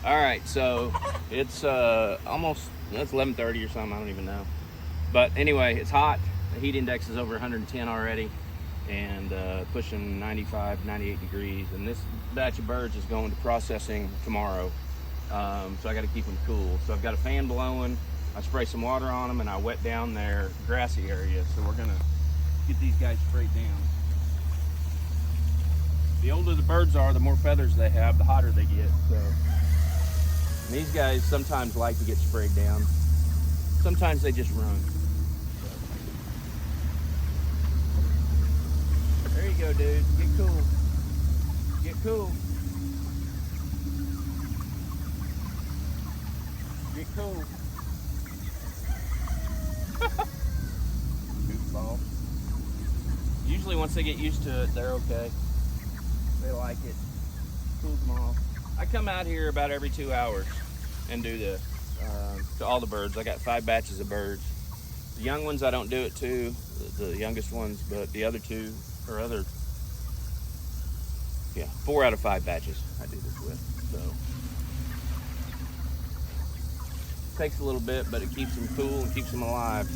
All right, so it's almost, it's 11:30 or something. I don't even know. But anyway, it's hot. The heat index is over 110 already, and pushing 95, 98 degrees. And this batch of birds is going to processing tomorrow. So I got to keep them cool. So I've got a fan blowing. I spray some water on them, and I wet down their grassy area. So we're gonna get these guys sprayed down. The older the birds are, the more feathers they have, the hotter they get. So and these guys sometimes like to get sprayed down. Sometimes they just run. There you go, dude. Get cool. Get cool. Get cool. Goofball. Usually once they get used to it, they're okay. They like it. Cools them off. I come out here about every 2 hours and do this to all the birds. I got 5 batches of birds. The young ones I don't do it to, the youngest ones, but the other 2 or other, 4 out of 5 batches I do this with. So takes a little bit, but it keeps them cool and keeps them alive.